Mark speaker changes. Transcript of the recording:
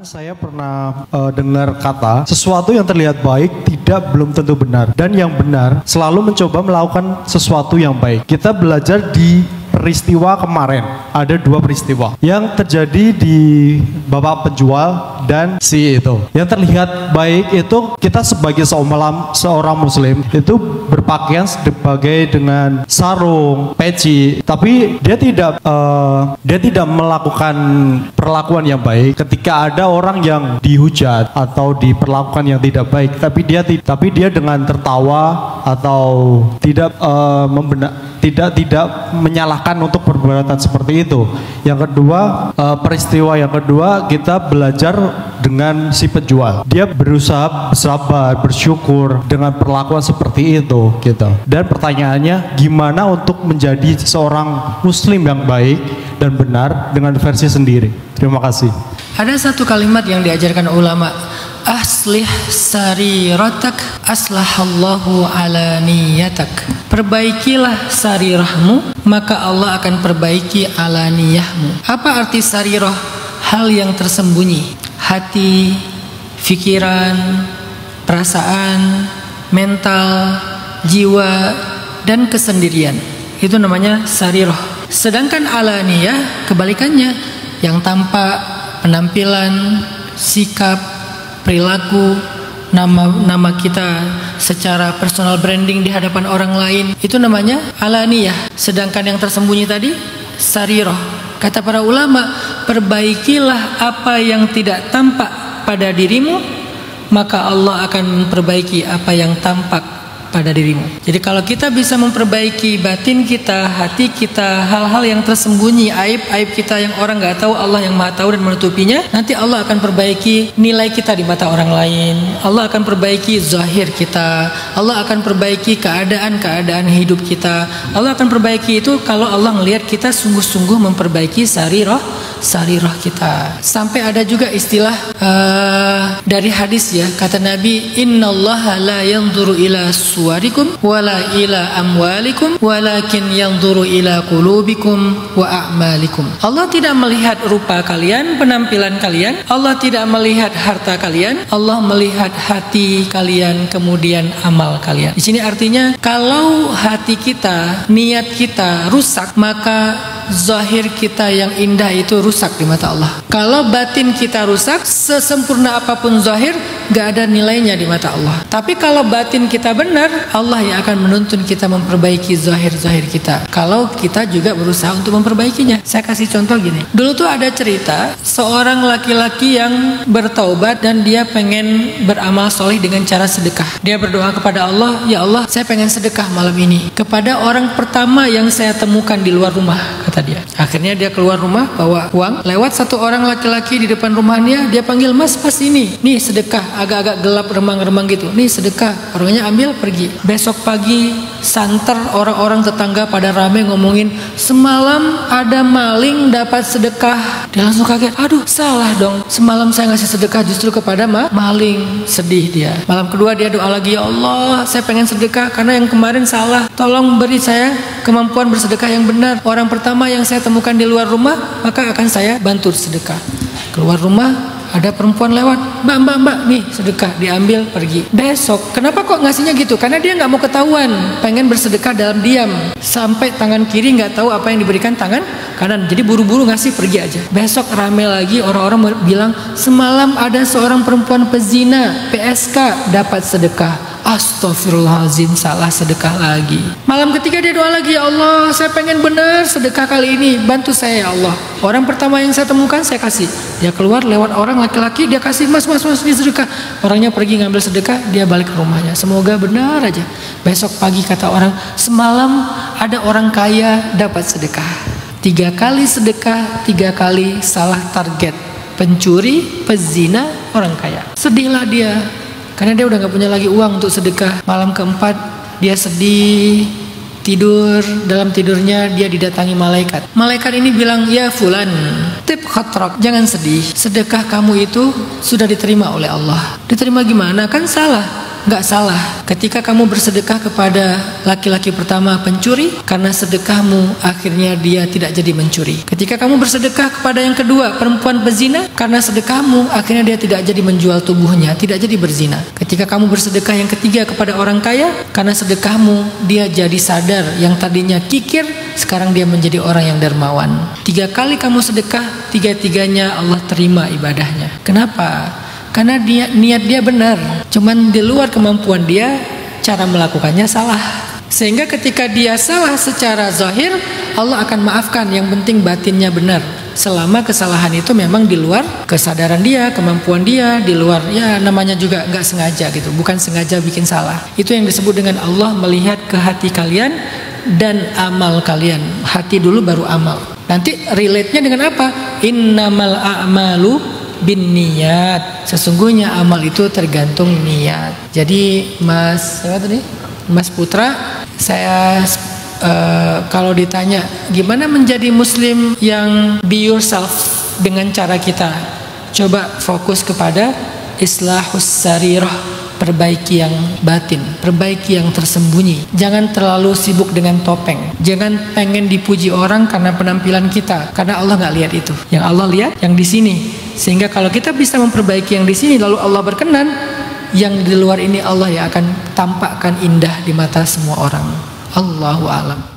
Speaker 1: saya pernah dengar kata sesuatu yang terlihat baik belum tentu benar, dan yang benar selalu mencoba melakukan sesuatu yang baik. Kita belajar di peristiwa kemarin, ada dua peristiwa yang terjadi di bapak penjual dan si itu. Yang terlihat baik itu kita sebagai seorang muslim itu berpakaian sebagai dengan sarung, peci, tapi dia tidak melakukan perlakuan yang baik ketika ada orang yang dihujat atau diperlakukan yang tidak baik, tapi dia dengan tertawa atau tidak tidak menyalahkan untuk perbuatan seperti itu. Yang kedua, peristiwa yang kedua kita belajar dengan si penjual. Dia berusaha bersabar, bersyukur dengan perlakuan seperti itu gitu. Dan pertanyaannya, gimana untuk menjadi seorang muslim yang baik dan benar dengan versi sendiri? Terima kasih.
Speaker 2: Ada satu kalimat yang diajarkan ulama, aslih sariratak aslahallahu ala niyatak. Perbaikilah sarirahmu, maka Allah akan perbaiki alaniyahmu. Apa arti sarirah? Hal yang tersembunyi, hati, pikiran, perasaan, mental, jiwa, dan kesendirian. Itu namanya sarirah. Sedangkan alaniyah kebalikannya, yang tampak, penampilan, sikap, perilaku, nama kita secara personal branding di hadapan orang lain, itu namanya alaniyah. Sedangkan yang tersembunyi tadi sarirah. Kata para ulama, perbaikilah apa yang tidak tampak pada dirimu, maka Allah akan memperbaiki apa yang tampak pada dirimu. Jadi kalau kita bisa memperbaiki batin kita, hati kita, hal-hal yang tersembunyi, aib-aib kita yang orang gak tahu, Allah yang maha tahu dan menutupinya, nanti Allah akan perbaiki nilai kita di mata orang lain. Allah akan perbaiki zahir kita. Allah akan perbaiki keadaan-keadaan hidup kita. Allah akan perbaiki itu kalau Allah melihat kita sungguh-sungguh memperbaiki sarirah kita. Sampai ada juga istilah dari hadis ya, kata Nabi, innallaha la yanzuru ila suwarikum wala ila amwalikum walakin yanzuru ila qulubikum wa a'malikum. Allah tidak melihat rupa kalian, penampilan kalian. Allah tidak melihat harta kalian. Allah melihat hati kalian, kemudian amal kalian. Di sini artinya kalau hati kita, niat kita rusak, maka zahir kita yang indah itu rusak di mata Allah. Kalau batin kita rusak, sesempurna apapun zahir, gak ada nilainya di mata Allah. Tapi kalau batin kita benar, Allah yang akan menuntun kita memperbaiki zahir-zahir kita, kalau kita juga berusaha untuk memperbaikinya. Saya kasih contoh gini. Dulu tuh ada cerita seorang laki-laki yang bertaubat dan dia pengen beramal soleh dengan cara sedekah. Dia berdoa kepada Allah, ya Allah, saya pengen sedekah malam ini kepada orang pertama yang saya temukan di luar rumah, kata dia. Akhirnya dia keluar rumah bawa uang. Lewat satu orang laki-laki di depan rumahnya, dia panggil, mas ini, nih sedekah. Agak-agak gelap, remang-remang gitu, nih sedekah. Orangnya ambil, pergi. Besok pagi santer orang-orang tetangga pada rame ngomongin, semalam ada maling dapat sedekah. Dia langsung kaget, aduh salah dong, semalam saya ngasih sedekah justru kepada maling. Sedih dia. Malam kedua dia doa lagi, ya Allah, saya pengen sedekah karena yang kemarin salah, tolong beri saya kemampuan bersedekah yang benar. Orang pertama yang saya temukan di luar rumah, maka akan saya bantu sedekah. Keluar rumah, ada perempuan lewat, mbak, nih sedekah, diambil, pergi. Besok, kenapa kok ngasihnya gitu? Karena dia nggak mau ketahuan, pengen bersedekah dalam diam, sampai tangan kiri nggak tahu apa yang diberikan tangan kanan. Jadi buru-buru ngasih, pergi aja. Besok rame lagi, orang-orang bilang, semalam ada seorang perempuan pezina, PSK, dapat sedekah. Astaghfirullahaladzim, salah sedekah lagi. Malam ketiga dia doa lagi, ya Allah, saya pengen benar sedekah kali ini, bantu saya ya Allah. Orang pertama yang saya temukan saya kasih. Dia keluar lewat orang laki-laki, dia kasih, mas ini sedekah. Orangnya pergi ngambil sedekah, dia balik ke rumahnya. Semoga benar aja. Besok pagi kata orang, semalam ada orang kaya dapat sedekah. 3 kali sedekah, 3 kali salah target. Pencuri, pezina, orang kaya. Sedihlah dia, karena dia udah gak punya lagi uang untuk sedekah. Malam keempat dia sedih, tidur. Dalam tidurnya dia didatangi malaikat. Malaikat ini bilang, ya fulan, tib khatrak, jangan sedih. Sedekah kamu itu sudah diterima oleh Allah. Diterima gimana? Kan salah. nggak salah. Ketika kamu bersedekah kepada laki-laki pertama pencuri, karena sedekahmu akhirnya dia tidak jadi mencuri. Ketika kamu bersedekah kepada yang kedua perempuan berzina, karena sedekahmu akhirnya dia tidak jadi menjual tubuhnya, tidak jadi berzina. Ketika kamu bersedekah yang ketiga kepada orang kaya, karena sedekahmu dia jadi sadar, yang tadinya kikir sekarang dia menjadi orang yang dermawan. 3 kali kamu sedekah, 3-tiganya Allah terima ibadahnya. Kenapa? Karena niat dia benar, cuman di luar kemampuan dia, cara melakukannya salah. Sehingga ketika dia salah secara zahir, Allah akan maafkan, yang penting batinnya benar. Selama kesalahan itu memang di luar kesadaran dia, kemampuan dia, di luar, ya namanya juga nggak sengaja gitu, bukan sengaja bikin salah. Itu yang disebut dengan Allah melihat ke hati kalian dan amal kalian. Hati dulu baru amal. Nanti relate-nya dengan apa? Innamal a'malu bin niat. Sesungguhnya amal itu tergantung niat. Jadi Mas Putra, saya kalau ditanya gimana menjadi muslim yang be yourself dengan cara kita, coba fokus kepada islahus sarirah, perbaiki yang batin, perbaiki yang tersembunyi. Jangan terlalu sibuk dengan topeng. Jangan pengen dipuji orang karena penampilan kita, karena Allah nggak lihat itu. Yang Allah lihat yang di sini. Sehingga kalau kita bisa memperbaiki yang di sini, lalu Allah berkenan, yang di luar ini Allah yang akan tampakkan indah di mata semua orang. Allahu a'lam.